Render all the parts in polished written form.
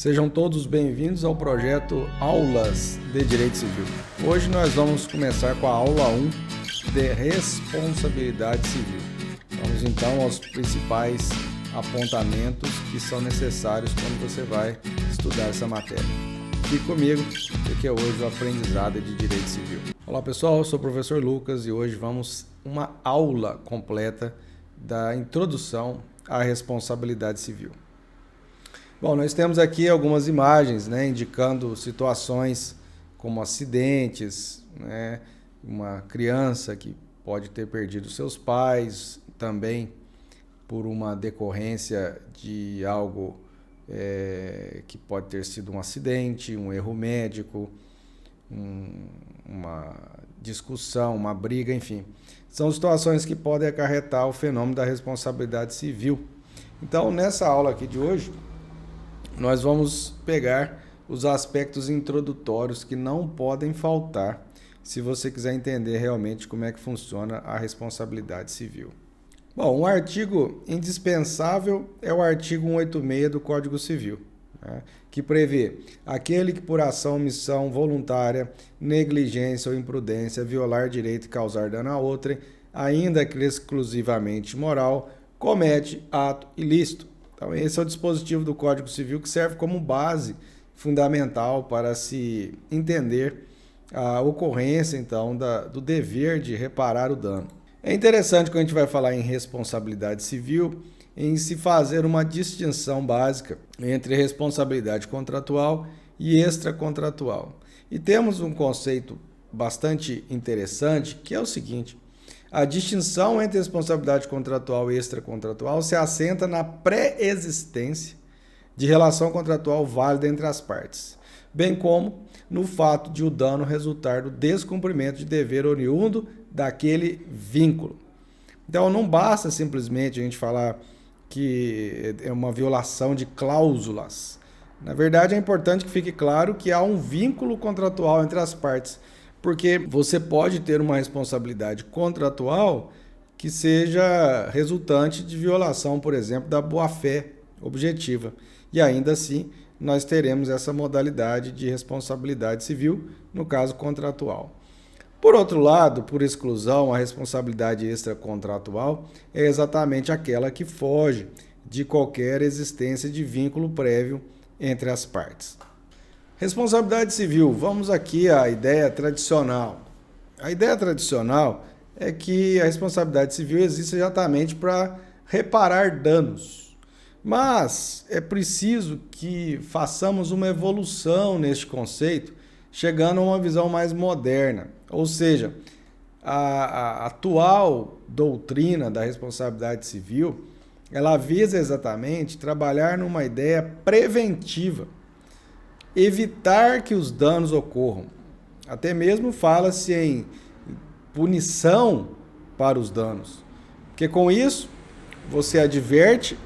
Sejam todos bem-vindos ao projeto Aulas de Direito Civil. Hoje nós vamos começar com a aula 1 de Responsabilidade Civil. Vamos então aos principais apontamentos que são necessários quando você vai estudar essa matéria. Fique comigo, porque hoje o aprendizado é de Direito Civil. Olá pessoal, eu sou o professor Lucas e hoje vamos uma aula completa da introdução à responsabilidade civil. Bom, nós temos aqui algumas imagens, indicando situações como acidentes, uma criança que pode ter perdido seus pais, também por uma decorrência de algo que pode ter sido um acidente, um erro médico, uma discussão, uma briga, enfim. São situações que podem acarretar o fenômeno da responsabilidade civil. Então, nessa aula aqui de hoje, nós vamos pegar os aspectos introdutórios que não podem faltar se você quiser entender realmente como é que funciona a responsabilidade civil. Bom, um artigo indispensável é o artigo 186 do Código Civil, que prevê aquele que por ação, omissão voluntária, negligência ou imprudência violar direito e causar dano a outrem, ainda que exclusivamente moral, comete ato ilícito. Então, esse é o dispositivo do Código Civil que serve como base fundamental para se entender a ocorrência, então, do dever de reparar o dano. É interessante quando a gente vai falar em responsabilidade civil, em se fazer uma distinção básica entre responsabilidade contratual e extracontratual. E temos um conceito bastante interessante, que é o seguinte: a distinção entre responsabilidade contratual e extracontratual se assenta na pré-existência de relação contratual válida entre as partes, bem como no fato de o dano resultar do descumprimento de dever oriundo daquele vínculo. Então, não basta simplesmente a gente falar que é uma violação de cláusulas. Na verdade, é importante que fique claro que há um vínculo contratual entre as partes, porque você pode ter uma responsabilidade contratual que seja resultante de violação, por exemplo, da boa-fé objetiva. E ainda assim, nós teremos essa modalidade de responsabilidade civil, no caso contratual. Por outro lado, por exclusão, a responsabilidade extracontratual é exatamente aquela que foge de qualquer existência de vínculo prévio entre as partes. Responsabilidade civil, vamos aqui à ideia tradicional. A ideia tradicional é que a responsabilidade civil existe exatamente para reparar danos. Mas é preciso que façamos uma evolução neste conceito, chegando a uma visão mais moderna. Ou seja, a atual doutrina da responsabilidade civil, ela visa exatamente trabalhar numa ideia preventiva, evitar que os danos ocorram. Até mesmo fala-se em punição para os danos, porque com isso você adverte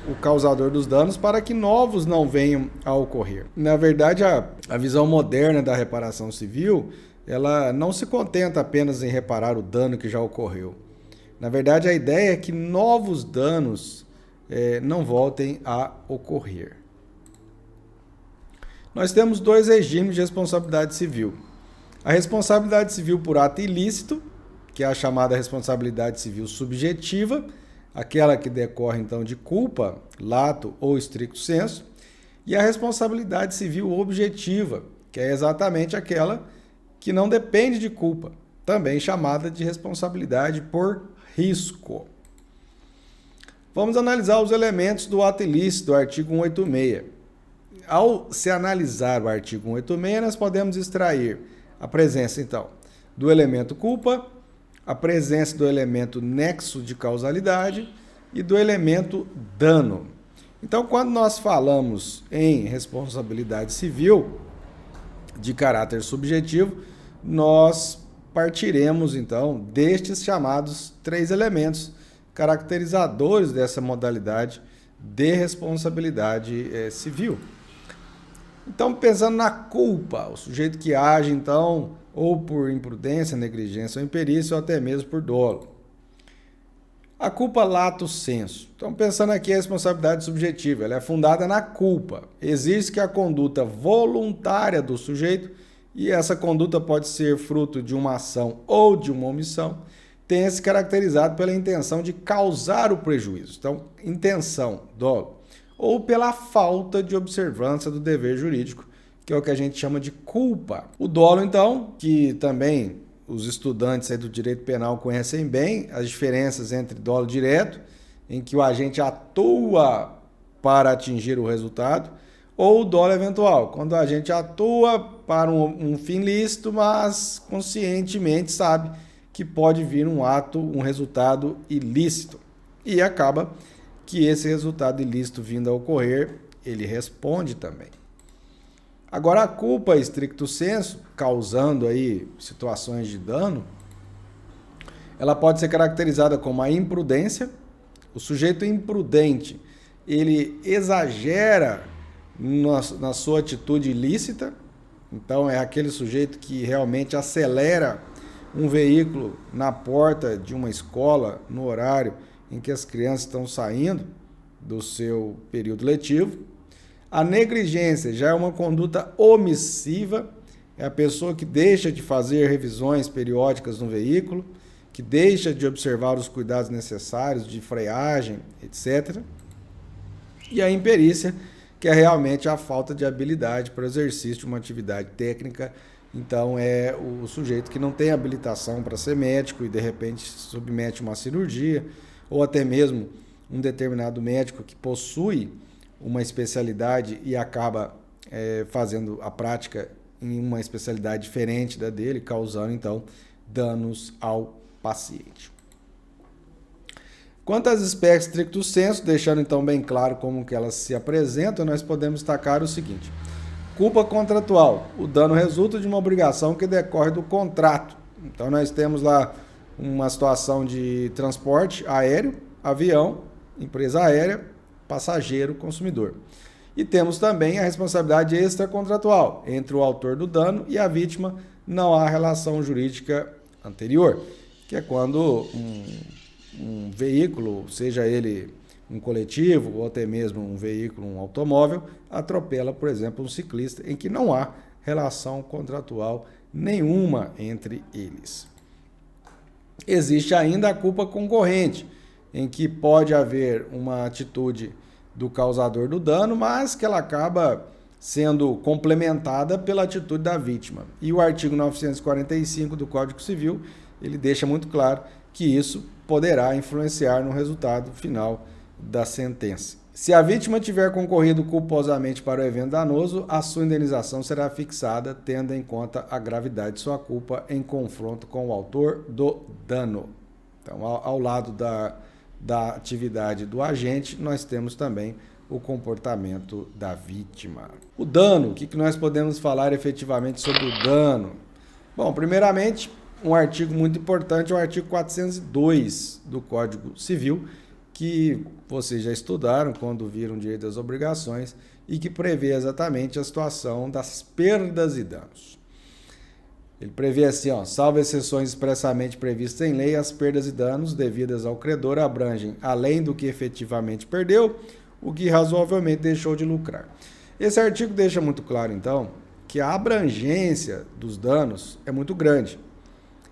o causador dos danos para que novos não venham a ocorrer. Na verdade, a visão moderna da reparação civil, ela não se contenta apenas em reparar o dano que já ocorreu. Na verdade, a ideia é que novos danos não voltem a ocorrer. Nós temos dois regimes de responsabilidade civil. A responsabilidade civil por ato ilícito, que é a chamada responsabilidade civil subjetiva, aquela que decorre então de culpa, lato ou stricto sensu, e a responsabilidade civil objetiva, que é exatamente aquela que não depende de culpa, também chamada de responsabilidade por risco. Vamos analisar os elementos do ato ilícito do artigo 186. Ao se analisar o artigo 186, nós podemos extrair a presença, então, do elemento culpa, a presença do elemento nexo de causalidade e do elemento dano. Então, quando nós falamos em responsabilidade civil de caráter subjetivo, nós partiremos, então, destes chamados três elementos caracterizadores dessa modalidade de responsabilidade civil. Então, pensando na culpa, o sujeito que age, então, ou por imprudência, negligência ou imperícia, ou até mesmo por dolo. A culpa lato sensu. Então, pensando aqui a responsabilidade subjetiva, ela é fundada na culpa. Existe que a conduta voluntária do sujeito, e essa conduta pode ser fruto de uma ação ou de uma omissão, tenha se caracterizado pela intenção de causar o prejuízo. Então, intenção, dolo. Ou pela falta de observância do dever jurídico, que é o que a gente chama de culpa. O dolo, então, que também os estudantes aí do direito penal conhecem bem as diferenças entre dolo direto, em que o agente atua para atingir o resultado, ou o dolo eventual, quando o agente atua para um fim lícito, mas conscientemente sabe que pode vir um resultado ilícito. E acaba que esse resultado ilícito vindo a ocorrer, ele responde também. Agora, a culpa stricto sensu, causando aí situações de dano, ela pode ser caracterizada como a imprudência. O sujeito imprudente, ele exagera na sua atitude ilícita. Então, é aquele sujeito que realmente acelera um veículo na porta de uma escola no horário em que as crianças estão saindo do seu período letivo. A negligência já é uma conduta omissiva, é a pessoa que deixa de fazer revisões periódicas no veículo, que deixa de observar os cuidados necessários de freagem, etc. E a imperícia, que é realmente a falta de habilidade para o exercício de uma atividade técnica. Então, é o sujeito que não tem habilitação para ser médico e, de repente, submete uma cirurgia, ou até mesmo um determinado médico que possui uma especialidade e acaba fazendo a prática em uma especialidade diferente da dele, causando, então, danos ao paciente. Quanto às espécies stricto sensu, deixando, então, bem claro como que elas se apresentam, nós podemos destacar o seguinte. Culpa contratual. O dano resulta de uma obrigação que decorre do contrato. Então, nós temos lá uma situação de transporte aéreo, avião, empresa aérea, passageiro, consumidor. E temos também a responsabilidade extracontratual. Entre o autor do dano e a vítima não há relação jurídica anterior, que é quando um veículo, seja ele um coletivo ou até mesmo um veículo, um automóvel, atropela, por exemplo, um ciclista, em que não há relação contratual nenhuma entre eles. Existe ainda a culpa concorrente, em que pode haver uma atitude do causador do dano, mas que ela acaba sendo complementada pela atitude da vítima. E o artigo 945 do Código Civil, ele deixa muito claro que isso poderá influenciar no resultado final da sentença. Se a vítima tiver concorrido culposamente para o evento danoso, a sua indenização será fixada, tendo em conta a gravidade de sua culpa em confronto com o autor do dano. Então, ao lado da atividade do agente, nós temos também o comportamento da vítima. O dano, o que nós podemos falar efetivamente sobre o dano? Bom, primeiramente, um artigo muito importante é o artigo 402 do Código Civil, que vocês já estudaram quando viram Direito das Obrigações e que prevê exatamente a situação das perdas e danos. Ele prevê assim, salvo exceções expressamente previstas em lei, as perdas e danos devidas ao credor abrangem, além do que efetivamente perdeu, o que razoavelmente deixou de lucrar. Esse artigo deixa muito claro, então, que a abrangência dos danos é muito grande.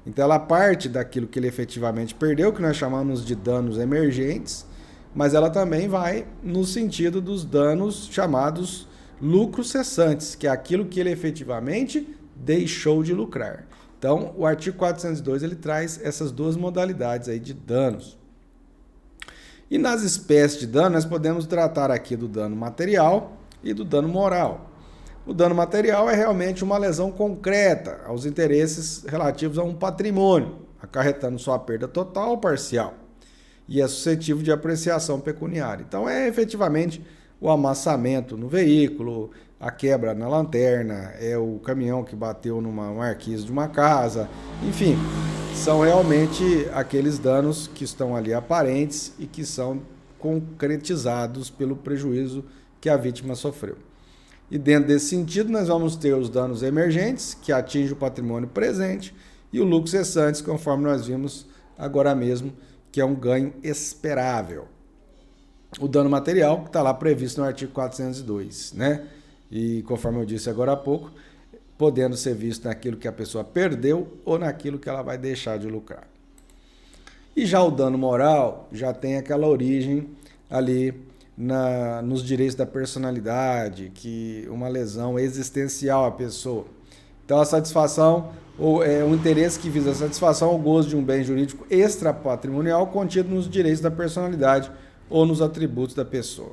Então, ela parte daquilo que ele efetivamente perdeu, que nós chamamos de danos emergentes, mas ela também vai no sentido dos danos chamados lucros cessantes, que é aquilo que ele efetivamente deixou de lucrar. Então, o artigo 402 ele traz essas duas modalidades aí de danos. E nas espécies de dano, nós podemos tratar aqui do dano material e do dano moral. O dano material é realmente uma lesão concreta aos interesses relativos a um patrimônio, acarretando sua perda total ou parcial, e é suscetível de apreciação pecuniária. Então, é efetivamente o amassamento no veículo, a quebra na lanterna, é o caminhão que bateu numa marquise de uma casa, enfim, são realmente aqueles danos que estão ali aparentes e que são concretizados pelo prejuízo que a vítima sofreu. E dentro desse sentido, nós vamos ter os danos emergentes, que atingem o patrimônio presente, e o lucro cessantes, conforme nós vimos agora mesmo, que é um ganho esperável. O dano material, que está lá previsto no artigo 402, né? E conforme eu disse agora há pouco, podendo ser visto naquilo que a pessoa perdeu ou naquilo que ela vai deixar de lucrar. E já o dano moral já tem aquela origem ali nos direitos da personalidade, que uma lesão existencial à pessoa. Então a satisfação, ou um interesse que visa a satisfação ou gozo de um bem jurídico extrapatrimonial contido nos direitos da personalidade ou nos atributos da pessoa.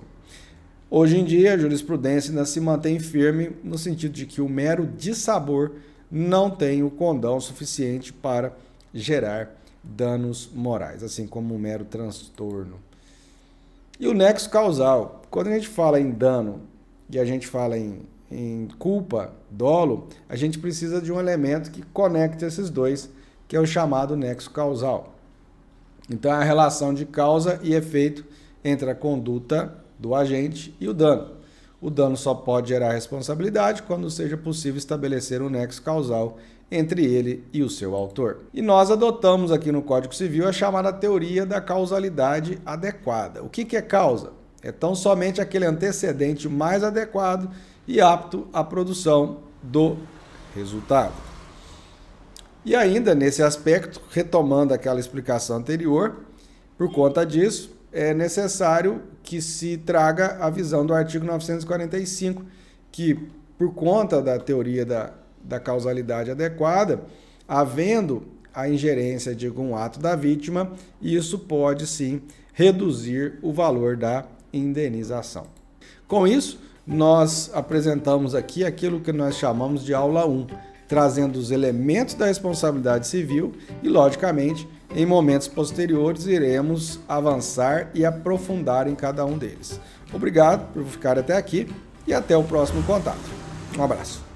Hoje em dia, a jurisprudência ainda se mantém firme no sentido de que o mero dissabor não tem o condão suficiente para gerar danos morais, assim como o mero transtorno. E o nexo causal. Quando a gente fala em dano e a gente fala em culpa, dolo, a gente precisa de um elemento que conecte esses dois, que é o chamado nexo causal. Então, é a relação de causa e efeito entre a conduta do agente e o dano. O dano só pode gerar responsabilidade quando seja possível estabelecer um nexo causal entre ele e o seu autor. E nós adotamos aqui no Código Civil a chamada teoria da causalidade adequada. O que é causa? É tão somente aquele antecedente mais adequado e apto à produção do resultado. E ainda nesse aspecto, retomando aquela explicação anterior, por conta disso, é necessário que se traga a visão do artigo 945, que por conta da teoria da causalidade adequada, havendo a ingerência de algum ato da vítima, isso pode sim reduzir o valor da indenização. Com isso, nós apresentamos aqui aquilo que nós chamamos de aula 1, trazendo os elementos da responsabilidade civil e, logicamente, em momentos posteriores iremos avançar e aprofundar em cada um deles. Obrigado por ficar até aqui e até o próximo contato. Um abraço.